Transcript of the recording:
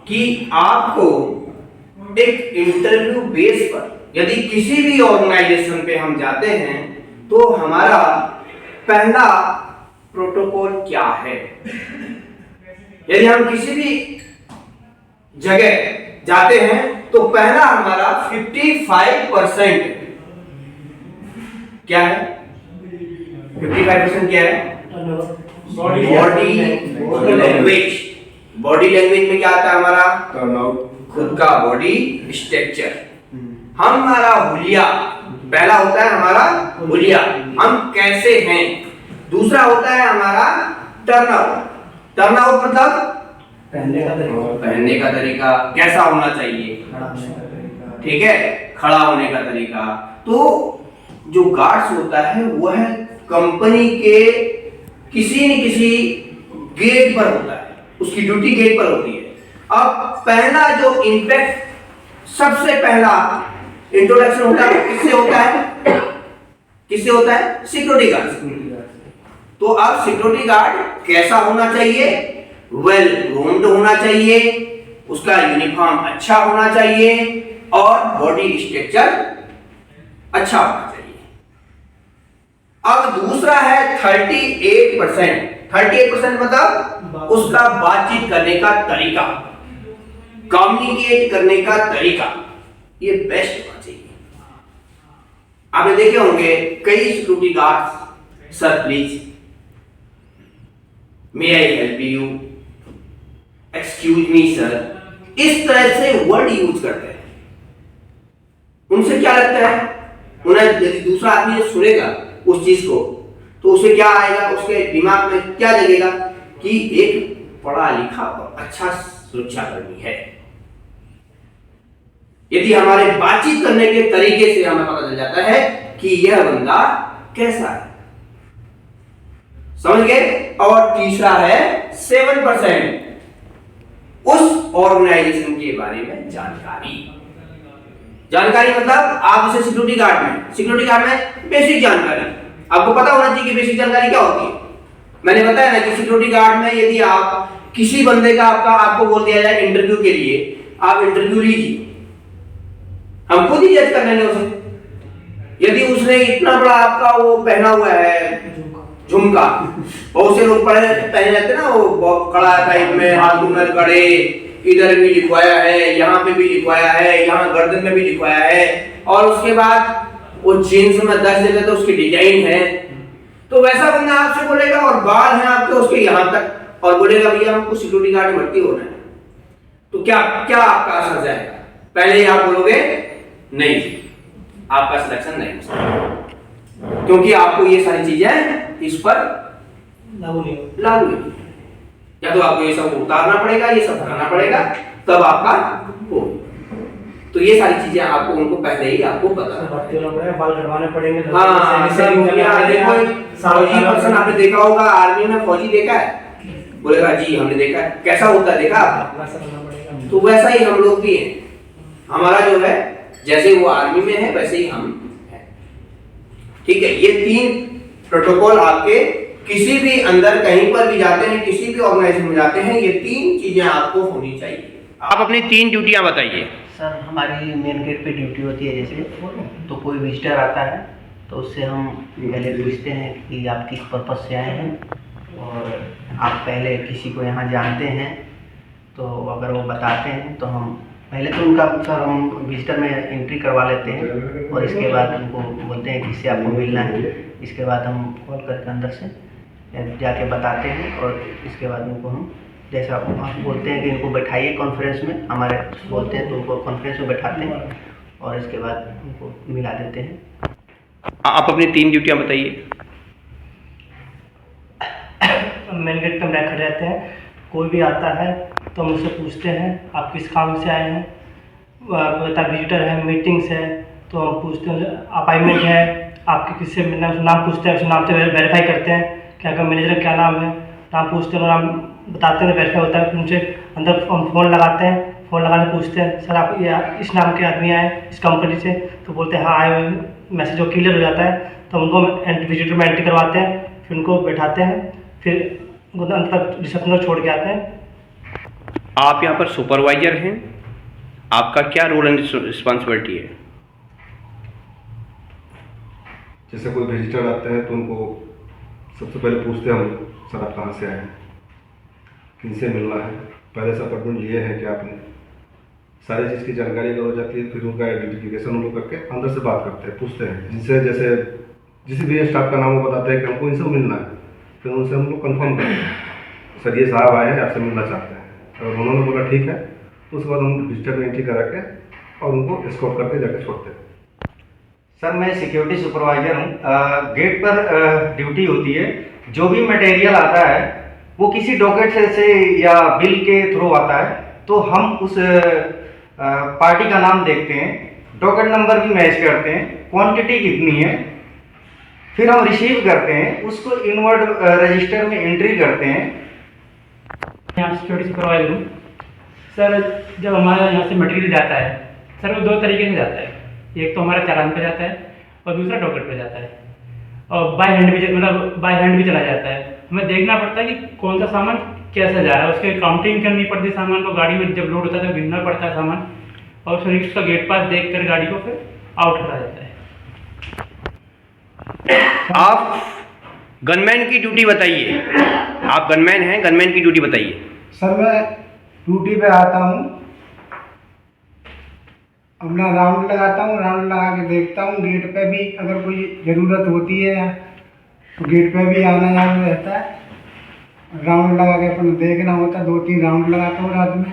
कि आपको एक इंटरव्यू बेस पर यदि किसी भी ऑर्गेनाइजेशन पे हम जाते हैं तो हमारा पहला प्रोटोकॉल क्या है। यदि हम किसी भी जगह जाते हैं तो पहला हमारा 55% क्या है? 55% क्या है? Body language. बॉडी लैंग्वेज में क्या आता है हमारा? खुद का बॉडी स्ट्रक्चर, हमारा हुलिया। पहला होता है हमारा हुलिया, हम कैसे हैं। दूसरा होता है हमारा टर्नआउट। टर्नआउट मतलब पहनने का तरीका कैसा होना चाहिए, ठीक है, खड़ा होने का तरीका। तो जो गार्ड्स होता है वह कंपनी के किसी न किसी गेट पर होता है, उसकी ड्यूटी गेट पर होती है। अब पहला जो इम्पैक्ट, सबसे पहला इंट्रोडक्शन होता है किससे होता है? किससे होता है? Security guard. तो अब सिक्योरिटी गार्ड कैसा होना चाहिए? वेल ग्रूम्ड होना चाहिए, उसका यूनिफॉर्म अच्छा होना चाहिए और बॉडी स्ट्रक्चर अच्छा होना चाहिए। अब दूसरा है 38%। 38% मतलब उसका बातचीत करने का तरीका, कम्युनिकेट करने का तरीका, ये बेस्ट होना चाहिए। आपने देखे होंगे कई security guards, sir please, may I help you, excuse me sir, इस तरह से वर्ड यूज करते हैं। उनसे क्या लगता है? उन्हें यदि दूसरा आदमी सुनेगा उस चीज को तो उसे क्या आएगा, उसके दिमाग में क्या लगेगा कि एक पढ़ा लिखा और अच्छा सुरक्षाकर्मी है। यदि हमारे बातचीत करने के तरीके से हमें पता चल जाता है कि यह बंदा कैसा है, समझ गए। और तीसरा है 7%, उस ऑर्गेनाइजेशन के बारे में जानकारी। जानकारी मतलब आप जैसे सिक्योरिटी गार्ड में, सिक्योरिटी गार्ड में बेसिक जानकारी आपको पता होना चाहिए कि बेसिक जानकारी क्या होती है। मैंने बताया ना कि सिक्योरिटी गार्ड में यदि आप किसी बंदे का आपको बोल दिया जाए इंटरव्यू के लिए, आप इंटरव्यू लीजिए, हम खुद ही जज कर लेंगे उसे। यदि उसने इतना बड़ा आपका वो पहना हुआ है झुमका, बहुत से लोग पहने रहते ना वो कड़ा टाइप में, हाथों में कड़े, इधर भी लिखवाया है, यहाँ पे भी लिखवाया है, यहाँ गर्दन में भी लिखवाया है, और उसके बाद वो जींस में 10 जगह तो उसकी डिजाइन है। तो वैसा बंदा आपसे बोलेगा और बाल हैं आपके उसके यहाँ तक, और बोलेगा भैया हमको सिक्योरिटी गार्ड भर्ती होना है, तो क्या क्या आपका असर जाएगा? पहले ही आप बोलोगे नहीं, आपका सिलेक्शन नहीं हो सकता, क्योंकि आपको ये सारी चीजें इस पर लागू नहीं। या तो आपको ये सब उतारना पड़ेगा, ये सब हटाना पड़ेगा, तब आपका हो। तो ये सारी चीजें आपको उनको पहले ही आपको पता है, बाल कटवाने पड़ेंगे। हाँ, फौजी पर्सन आपने देखा होगा, आर्मी में फौजी देखा है, बोलेगा जी हमने देखा है। कैसा होता है देखा आपने? तो वैसा ही हम लोग भी हैं। हमारा जो है जैसे वो आर्मी में है वैसे ही हम हैं, ठीक है। ये 3 प्रोटोकॉल आपके किसी भी अंदर कहीं पर भी जाते हैं, किसी भी ऑर्गेनाइजेशन में जाते हैं, ये 3 चीजें आपको होनी चाहिए। आप अपनी 3 ड्यूटियां बताइए। सर हमारी मेन गेट पे ड्यूटी होती है, जैसे तो कोई विजिटर आता है तो उससे हम पहले पूछते हैं कि आप किस पर्पज़ से आए हैं और आप पहले किसी को यहाँ जानते हैं। तो अगर वो बताते हैं तो हम पहले तो उनका सर हम विजिटर में एंट्री करवा लेते हैं और इसके बाद उनको बोलते हैं किससे आपको मिलना है। इसके बाद हम कॉल करके अंदर से जाके बताते हैं और इसके बाद उनको हम जैसा आप बोलते हैं कि इनको बैठाइए कॉन्फ्रेंस में, हमारे बोलते हैं तो उनको कॉन्फ्रेंस में बैठाते हैं और इसके बाद उनको मिला देते हैं। आप अपनी 3 ड्यूटियां बताइए। मेन गेट पे हम खड़े रहते हैं, कोई भी आता है तो हम उससे पूछते हैं आप किस काम से आए हैं। बता विजिटर है, मीटिंग्स है, तो हम पूछते हैं अपॉइंटमेंट है, आपके किससे मिलना, नाम पूछते हैं, उस नाम से वेरीफाई करते हैं कि आपका मैनेजर क्या नाम है, नाम पूछते हैं, नाम बताते हैं, वेरीफाई होता है। उनसे अंदर हम फ़ोन लगाते हैं, फ़ोन लगाने पूछते हैं सर आप ये इस नाम के आदमी आए इस कंपनी से, तो बोलते हैं हाँ आए हुए, मैसेज जो क्लियर हो जाता है तो उनको विजिटर में एंट्री करवाते हैं, फिर उनको बैठाते हैं, फिर उनको अंदर तक रिसेप्शन छोड़ के आते हैं। आप यहाँ पर सुपरवाइजर हैं, आपका क्या रोल एंड रिस्पॉन्सिबिलिटी है? जैसे कोई विजिटर आते हैं तो उनको सबसे पहले पूछते हैं हम लोग, सर आप कहाँ से आए हैं, किनसे मिलना है, पहले से अपॉइंटमेंट लिए हैं क्या आपने, सारी चीज़ की जानकारी अगर हो जाती है फिर उनका आइडेंटिफिकेशन हम लोग करके अंदर से बात करते हैं, पूछते हैं जिनसे, जैसे जिस भी स्टाफ का नाम वो बताते हैं कि हमको इनसे मिलना है, फिर उनसे हम लोग कन्फर्म करते हैं सर ये साहब आए हैं आपसे मिलना चाहते हैं, अगर उन्होंने बोला ठीक है तो उसके बाद हम विजिटर में एंट्री करा के और उनको एस्कॉर्ट करके जाके छोड़ते हैं। सर मैं सिक्योरिटी सुपरवाइजर हूँ। गेट पर ड्यूटी होती है, जो भी मटेरियल आता है वो किसी डॉकेट से या बिल के थ्रू आता है, तो हम उस पार्टी का नाम देखते हैं, डॉकेट नंबर भी मैच करते हैं, क्वांटिटी कितनी है, फिर हम रिसीव करते हैं, उसको इनवर्ड रजिस्टर में एंट्री करते हैं। यहाँ सिक्योरिटी सुपरवाइजर हूँ। सर जब हमारा यहाँ से मटेरियल जाता है सर, वो दो तरीके से जाता है, एक तो हमारा चालान पे जाता है और दूसरा डॉकेट पे जाता है, और बाय हैंड भी, मतलब बाय हैंड भी चला जाता है। हमें देखना पड़ता है कि कौन सा सामान कैसे जा रहा है, उसकी काउंटिंग करनी पड़ती है, सामान को गाड़ी में जब लोड होता है तो गिनना पड़ता है सामान, और फिर उसका गेट पास देख कर गाड़ी को फिर आउट करा जाता है। आप गनमैन की ड्यूटी बताइए, आप गनमैन हैं, गनमैन की ड्यूटी बताइए। सर मैं ड्यूटी पे आता हूँ, अपना राउंड लगाता हूँ, राउंड लगा के देखता हूँ, गेट पे भी अगर कोई ज़रूरत होती है तो गेट पे भी आना जाना रहता है, राउंड लगा के अपना देखना होता है, 2-3 राउंड लगाता हूँ रात में।